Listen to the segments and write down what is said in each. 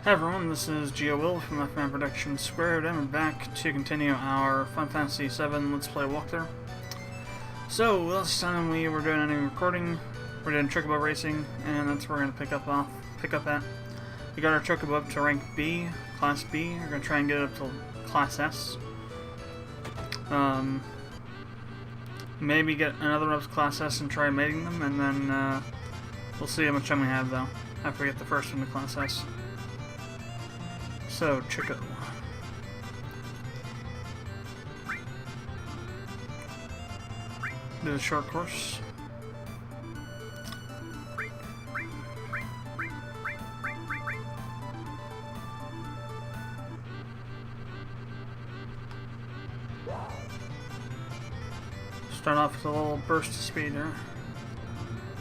Hi everyone, this is Will from Productions², and we're back to continue our Final Fantasy VII Let's Play walkthrough. So, last time we were doing any recording, we're doing Chocobo Racing, and that's where we're going to pick up at. We got our Chocobo up to rank B, Class B. We're going to try and get it up to Class S. Maybe get another one up to Class S and try mating them, and then we'll see how much time we have though, after we get the first one to Class S. So, Choco. Do the short course. Start off with a little burst of speed here.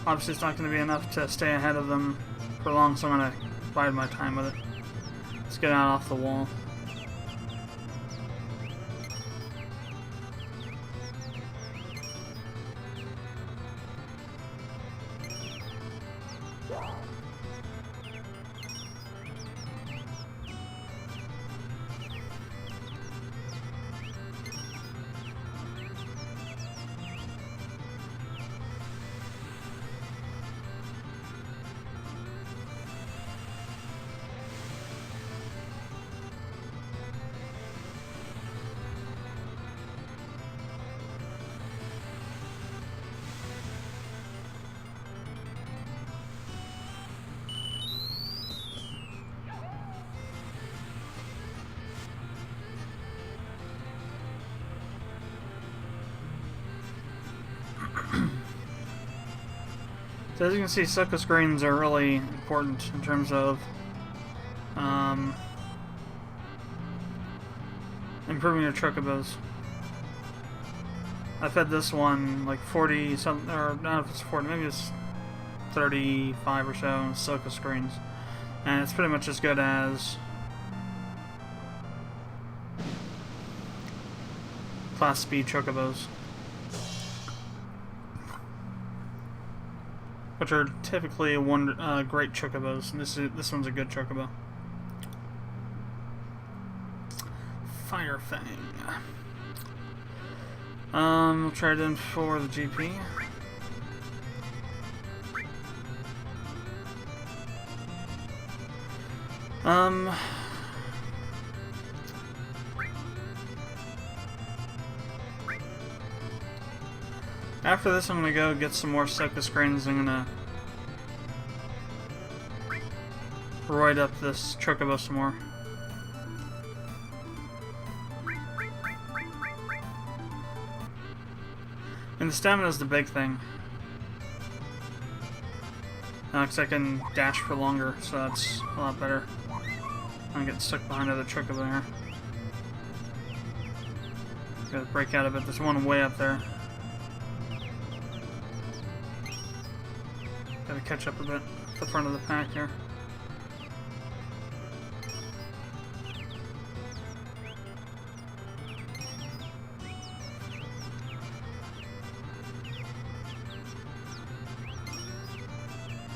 Obviously it's not going to be enough to stay ahead of them for long, so I'm going to bide my time with it. Let's get out off the wall. So as you can see, sucker screens are really important in terms of improving your chocobos. I fed this one like 40 something, or I don't know if it's 40, maybe it's 35 or so sucker screens, and it's pretty much as good as Class B chocobos, which are typically great chocobos. And this one's a good chocobo. Fire Fang. We'll try it in for the GP. After this, I'm gonna go get some more sucker screens. I'm gonna roid up this chocobo some more. And the stamina is the big thing. Because I can dash for longer, so that's a lot better. I'm getting stuck behind other chocobo here. Gotta break out a bit. There's one way up there. Gotta catch up a bit at the front of the pack here.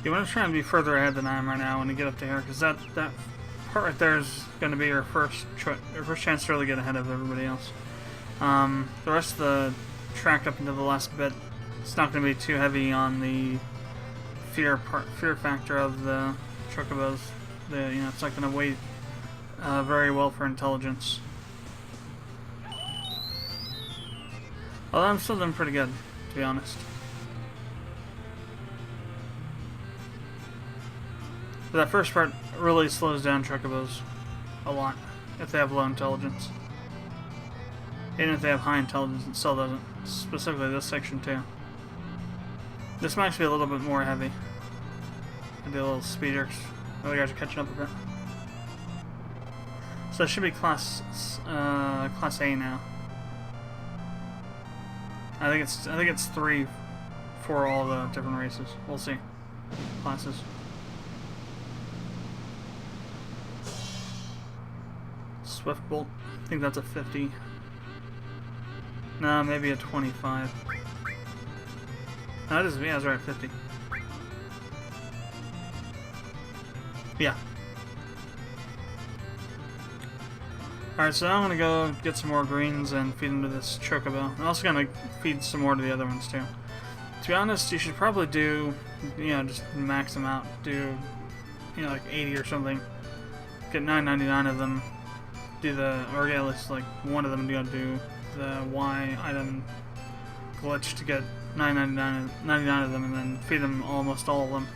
You want to try and be further ahead than I am right now when you get up to here, because that part right there is going to be your first chance to really get ahead of everybody else. The rest of the track up into the last bit, it's not going to be too heavy on the fear factor of the chocobos. It's not going to weight very well for intelligence. Although I'm still doing pretty good, to be honest. But that first part really slows down chocobos a lot if they have low intelligence. Even if they have high intelligence, it still doesn't. Specifically this section too. This might be a little bit more heavy. I do a little speeder. Oh, you guys are catching up a bit. So it should be Class A now. I think it's 3 for all the different races. We'll see. Classes. Swift Bolt. I think that's a 50. No, maybe a 25. No, that is, yeah, that's right, 50. Yeah. Alright, so I'm gonna go get some more greens and feed them to this chocobo. I'm also gonna feed some more to the other ones too. To be honest, you should probably do, just max them out. Do, like 80 or something. Get 999 of them. Or at least like one of them do the Y item glitch to get 99 of them, and then feed them almost all of them.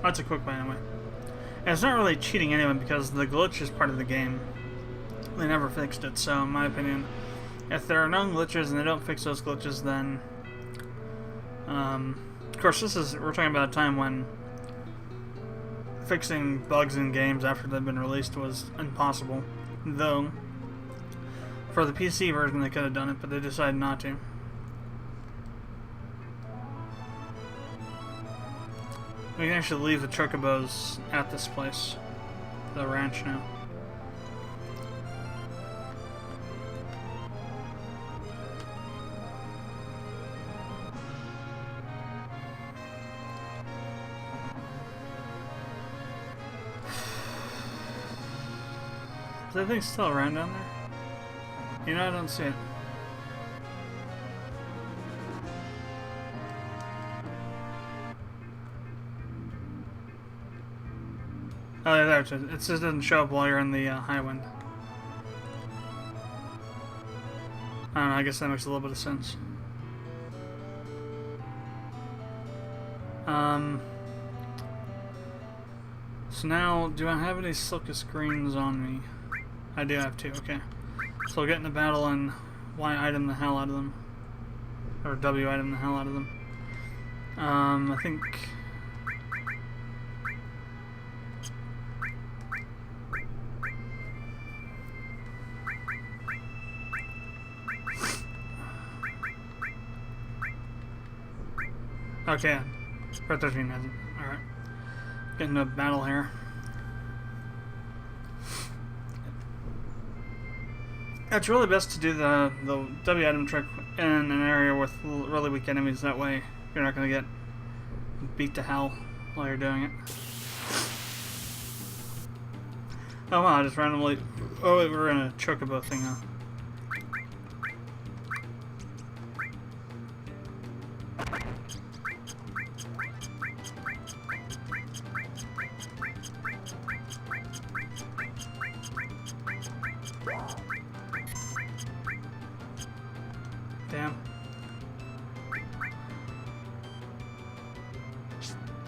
That's a quick way anyway. And it's not really cheating anyway because the glitch is part of the game. They never fixed it, so in my opinion, if there are known glitches and they don't fix those glitches, then of course we're talking about a time when fixing bugs in games after they've been released was impossible. Though for the PC version they could have done it, but they decided not to. We can actually leave the chocobos at this place, the ranch now. Is that thing still around down there? I don't see it. Oh, yeah, there it is. It just doesn't show up while you're in the high wind. I don't know, I guess that makes a little bit of sense. So now, do I have any Silkus greens on me? I do have 2, okay. So I'll get in the battle and Y item the hell out of them. Or W item the hell out of them. I think... Okay, for 13 hasn't. Alright. Getting into a battle here. It's really best to do the W item trick in an area with really weak enemies, that way you're not going to get beat to hell while you're doing it. Oh wow, I just randomly... Oh wait, we're in a chocobo thing now. Damn.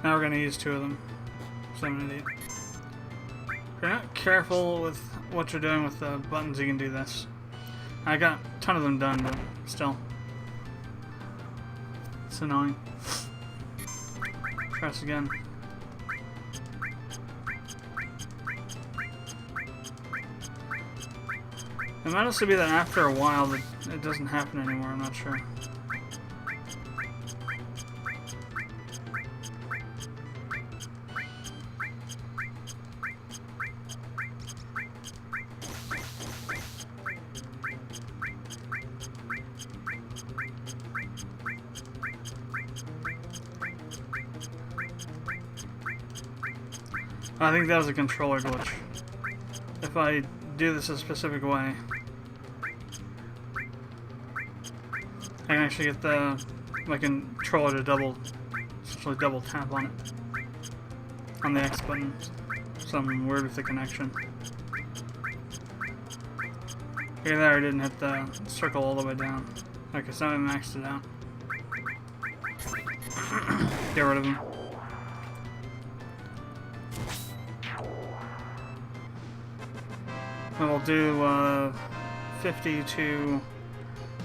Now we're gonna use 2 of them. So I'm an idiot. If you're not careful with what you're doing with the buttons, you can do this. I got a ton of them done, but still. It's annoying. Try this again. It might also be that after a while that it doesn't happen anymore, I'm not sure. I think that was a controller glitch. If I do this a specific way, I can actually get my controller to essentially double tap on it. On the X button. Something weird with the connection. Okay, there I didn't hit the circle all the way down. Okay, so I maxed it out. Get rid of him. And we'll do 50 to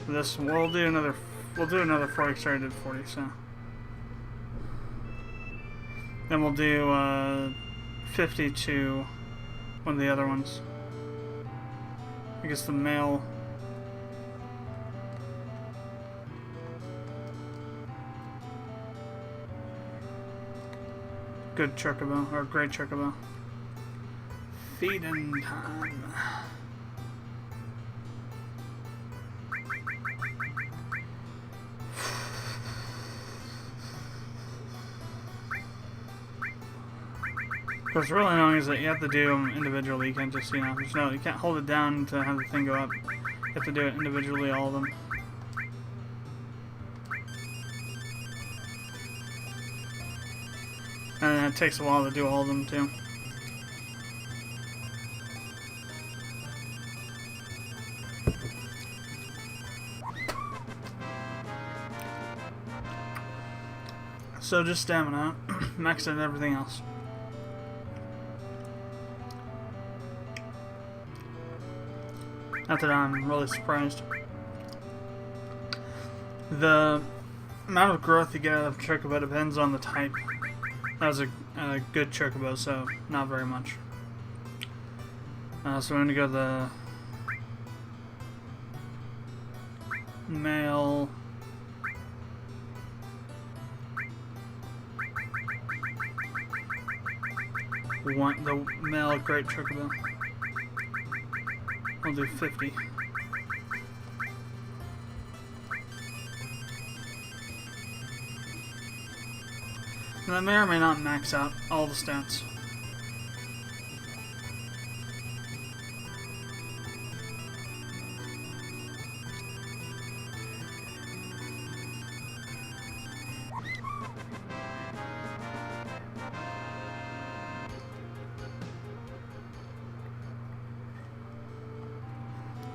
this. We'll do another 40 because I already did 40, so. Then we'll do 50 to one of the other ones. I guess the male. Good chocobo, or great chocobo. Feeding time. What's really annoying is that you have to do them individually. You can't just, you can't hold it down to have the thing go up. You have to do it individually, all of them. And it takes a while to do all of them, too. So just stamina, maxed out everything else. Not that I'm really surprised. The amount of growth you get out of Chocobo depends on the type. That was a good Chocobo, so not very much. So I'm going to go the male. The male Great Chocobo. I'll do 50. And that may or may not max out all the stats.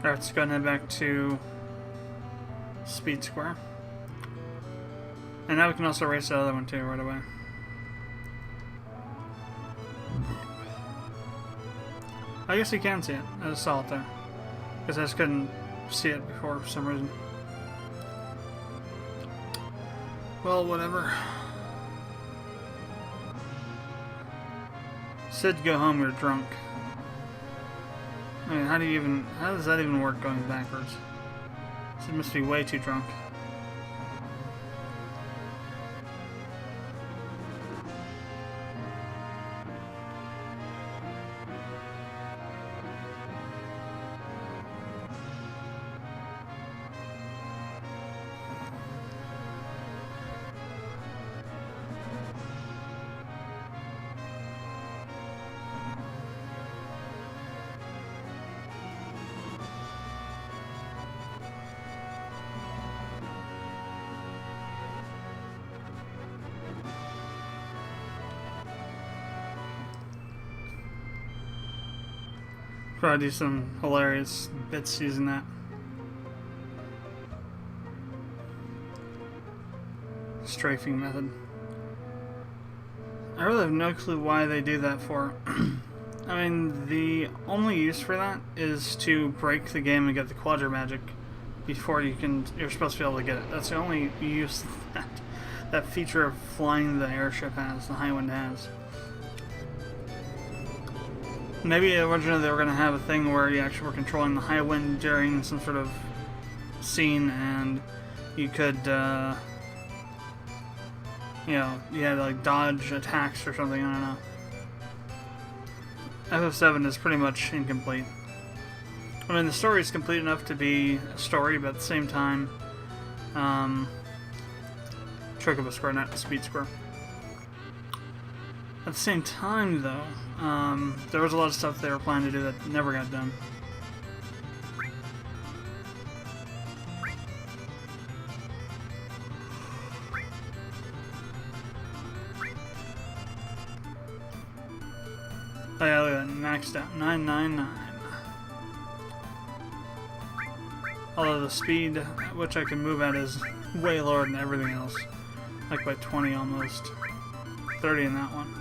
Alright, let's go and head back to Speed Square. And now we can also race the other one too right away. I guess you can see it. I just saw it there. Because I just couldn't see it before for some reason. Well, whatever. Sid, go home, you're drunk. I mean, how does that even work going backwards? Sid must be way too drunk. Probably do some hilarious bits using that. Strafing method. I really have no clue why they do that for. I mean, the only use for that is to break the game and get the Quadra magic before you're supposed to be able to get it. That's the only use that feature of flying the airship has, the Highwind has. Maybe originally they were going to have a thing where you actually were controlling the Highwind during some sort of scene, and you could, you had to like dodge attacks or something, I don't know. FF7 is pretty much incomplete. I mean, the story is complete enough to be a story, but at the same time, Chocobo Square, not Speed Square. At the same time, though, there was a lot of stuff they were planning to do that never got done. Oh yeah, look at that, maxed out, 999. Although the speed at which I can move at is way lower than everything else. Like by 20 almost. 30 in that one.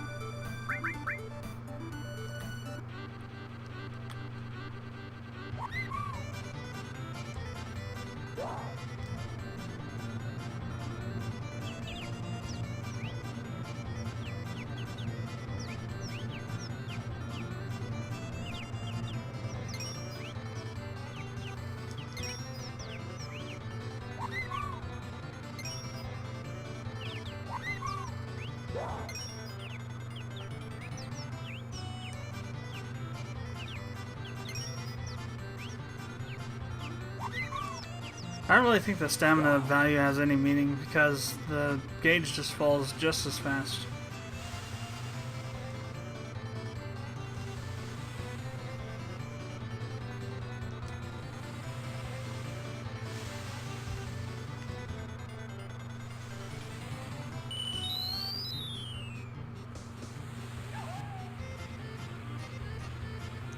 I don't really think the stamina value has any meaning because the gauge just falls just as fast.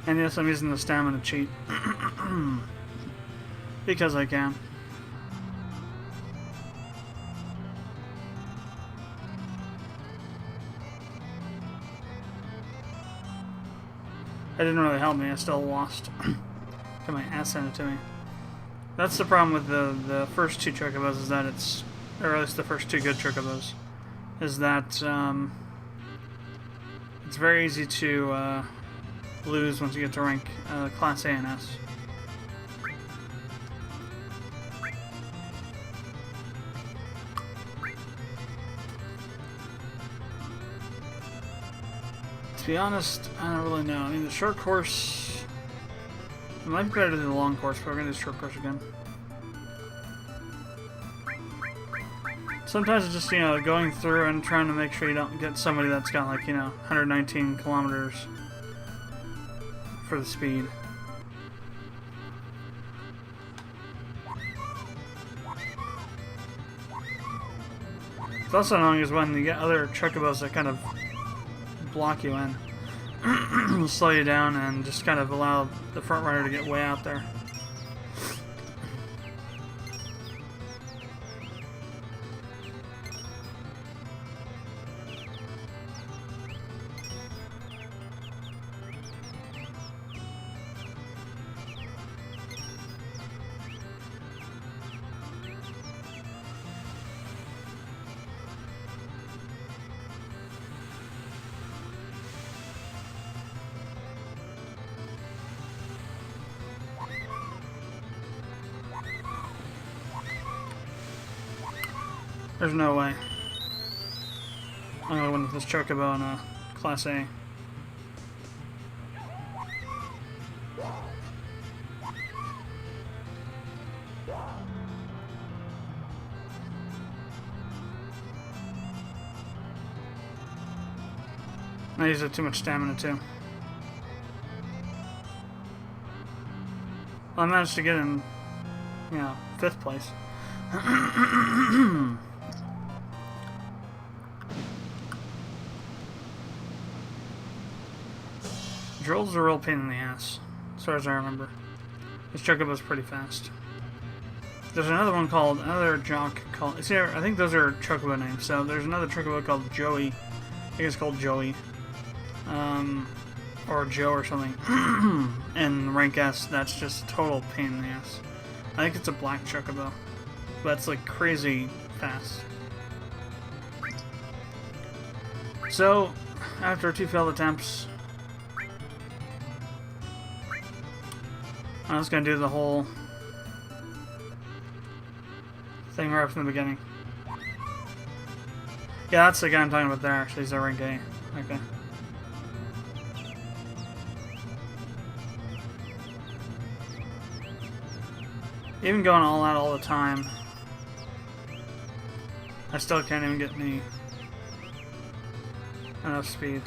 And yes, I'm using the stamina cheat. Because I can. It didn't really help me, I still lost. Got my ass handed to me. That's the problem with the first two chocobos, is that it's, or at least the first two good chocobos, is that it's very easy to lose once you get to rank Class A and S. To be honest, I don't really know. I mean, the short course, it might be better than the long course, but we're going to do the short course again. Sometimes it's just, you know, going through and trying to make sure you don't get somebody that's got, like, you know, 119 kilometers for the speed. It's also annoying is when you get other chocobos that kind of block you in, slow you down, and just kind of allow the front runner to get way out there. There's no way I'm gonna win with this chocobo in a Class A. I used up too much stamina too. Well, I managed to get in, you know, 5th place. Droll's a real pain in the ass, as far as I remember. This chocobo's pretty fast. There's another one called, another jock called, see, I think those are chocobo names, so there's another chocobo called Joey. I think it's called Joey. Or Joe or something. And rank S, that's just total pain in the ass. I think it's a black chocobo. But it's like crazy fast. So, after 2 failed attempts, I'm just gonna do the whole thing right from the beginning. Yeah, that's the guy I'm talking about there, actually. He's a rank A. Okay. Even going all out all the time, I still can't even get me enough speed.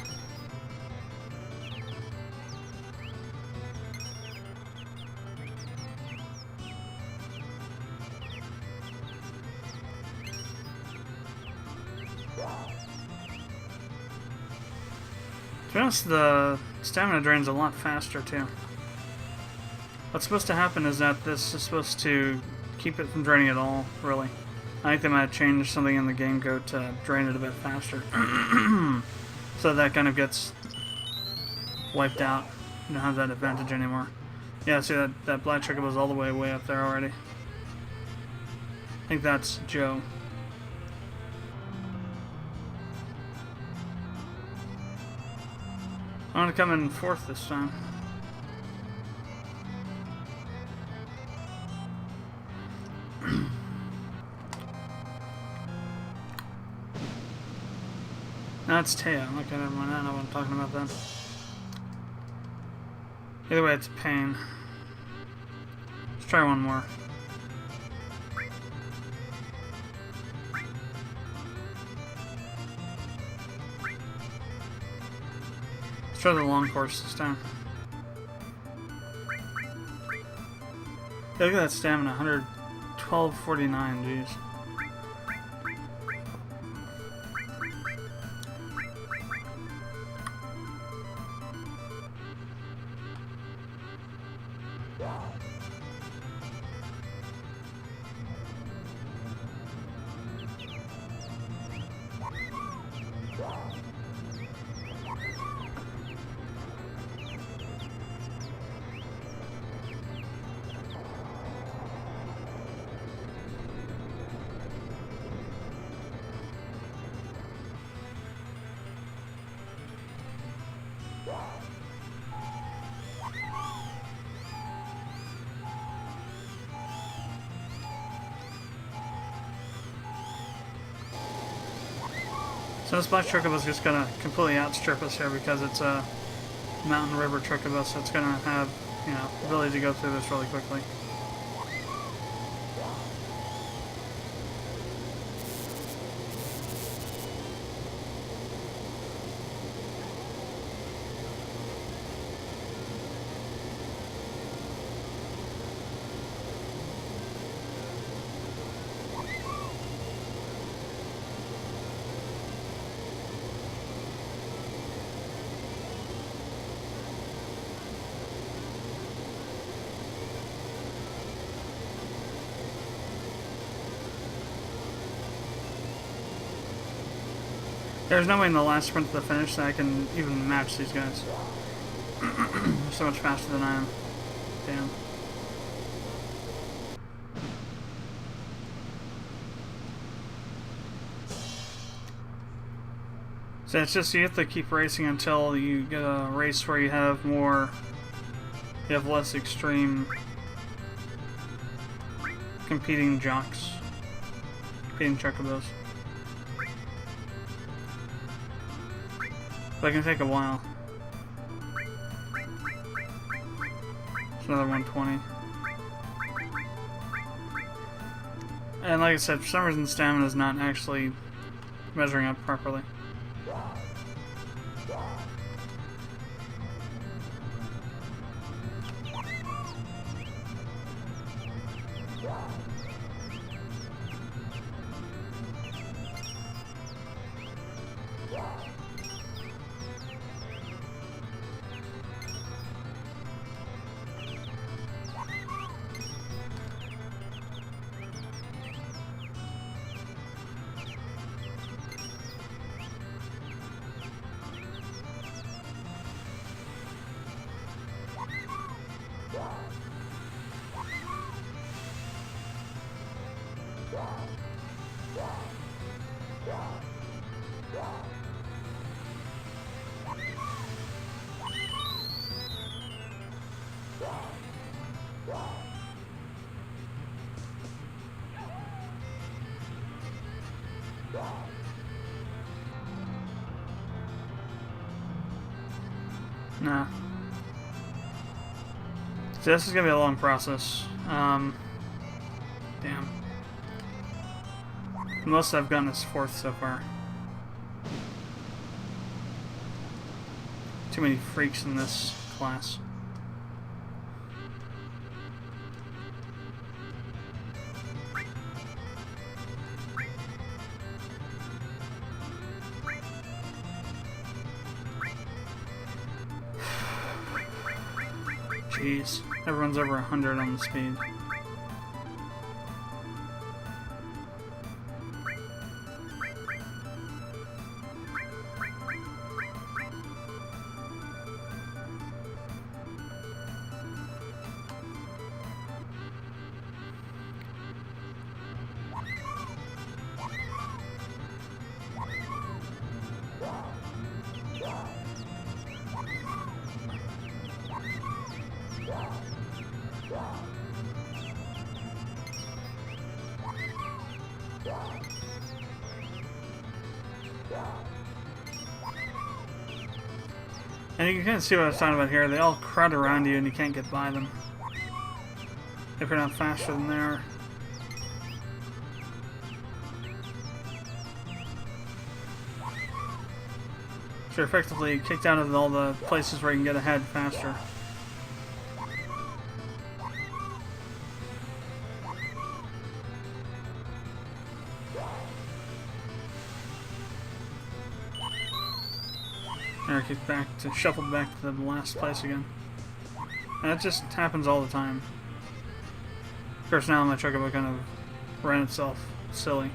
To be honest, the stamina drains a lot faster too. What's supposed to happen is that this is supposed to keep it from draining at all, really. I think they might have changed something in the game code to drain it a bit faster. So that kind of gets wiped out. You don't have that advantage anymore. Yeah, see that black chocobo is all the way up there already. I think that's Joe. I'm gonna come in 4th this time. That's Teo. Okay, never mind. I don't know what I'm talking about then. Either way, it's a pain. Let's try one more. Let's try the long course this time. Yeah, look at that stamina, 112.49, jeez. So this black chocobo is just gonna completely outstrip us here because it's a mountain river chocobo, so it's gonna have, you know, ability to go through this really quickly. There's no way in the last sprint to the finish that I can even match these guys. They're so much faster than I am. Damn. So it's just you have to keep racing until you get a race where you have less extreme competing jocks, competing chocobos. But it can take a while. It's another 120. And like I said, for some reason stamina is not actually measuring up properly. Nah. So this is gonna be a long process. Damn. The most I've gotten is 4th so far. Too many freaks in this class. Jeez, everyone's over 100 on the speed. And you can kind of see what I was talking about here. They all crowd around you and you can't get by them if you're not faster than they are. So you're effectively kicked out of all the places where you can get ahead faster. Or kicked back to shuffled back to the last place again. And that just happens all the time. Of course, now my chocobo kind of ran itself silly.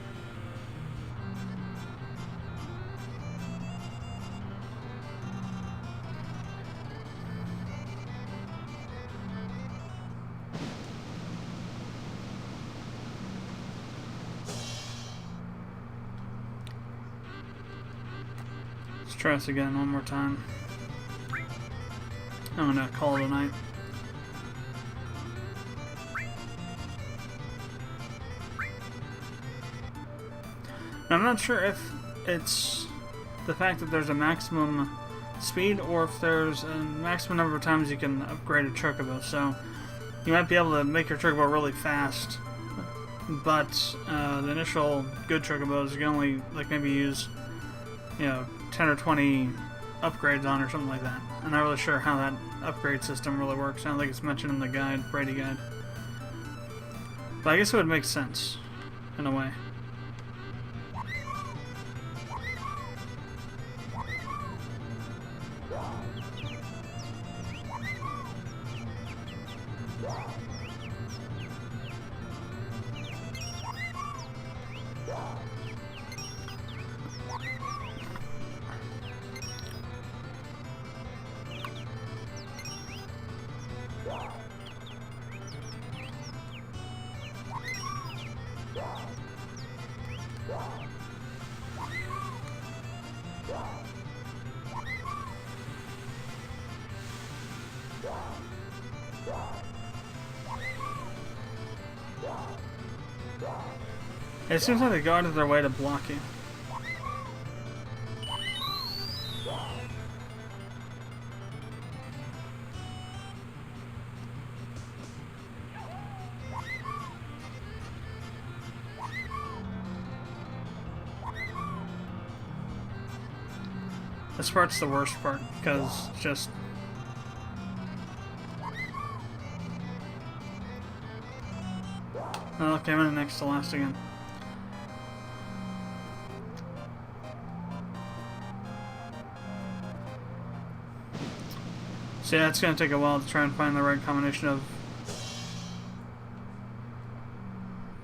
Let's try this again one more time. I'm gonna call it a night. I'm not sure if it's the fact that there's a maximum speed or if there's a maximum number of times you can upgrade a chocobo. So you might be able to make your chocobo really fast, but the initial good chocobos you can only like maybe use 10 or 20 upgrades on or something like that. I'm not really sure how that upgrade system really works. I don't think it's mentioned in the guide, Brady guide. But I guess it would make sense in a way. It seems like they go out of their way to block you. This part's the worst part, because it's just... Oh, okay, I'm in next to last again. So yeah, it's going to take a while to try and find the right combination of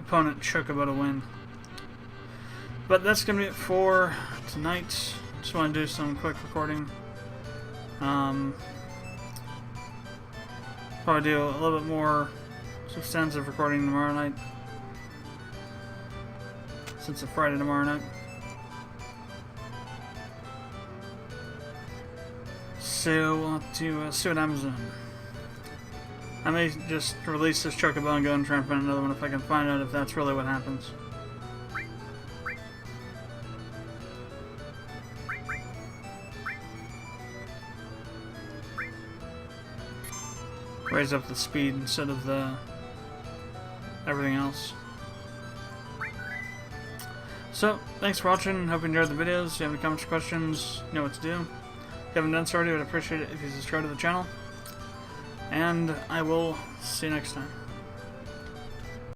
opponent chocobo to win. But that's going to be it for tonight. Just want to do some quick recording. Probably do a little bit more substantive recording tomorrow night, since it's Friday tomorrow night. So we'll have to see what happens then. I may just release this chocobo and go and try and find another one if I can find out if that's really what happens. Raise up the speed instead of the everything else. So, thanks for watching. Hope you enjoyed the videos. If you have any comments or questions, you know what to do. If you haven't done so already, I would appreciate it if you subscribe to the channel. And I will see you next time.